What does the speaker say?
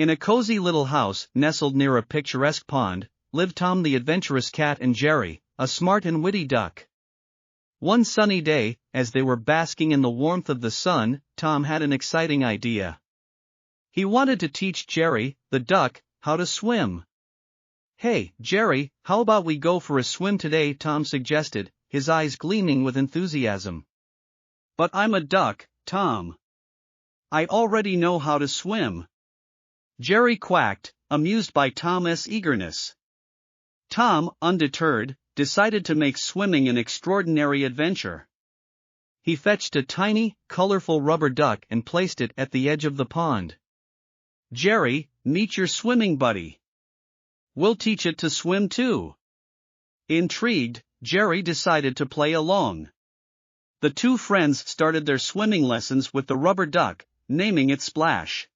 In a cozy little house nestled near a picturesque pond, lived Tom the adventurous cat and Jerry, a smart and witty duck. One sunny day, as they were basking in the warmth of the sun, Tom had an exciting idea. He wanted to teach Jerry, the duck, how to swim. "Hey, Jerry, how about we go for a swim today?" Tom suggested, his eyes gleaming with enthusiasm. "But I'm a duck, Tom. I already know how to swim," Jerry quacked, amused by Tom's eagerness. Tom, undeterred, decided to make swimming an extraordinary adventure. He fetched a tiny, colorful rubber duck and placed it at the edge of the pond. "Jerry, meet your swimming buddy. We'll teach it to swim too." Intrigued, Jerry decided to play along. The two friends started their swimming lessons with the rubber duck, naming it Splash.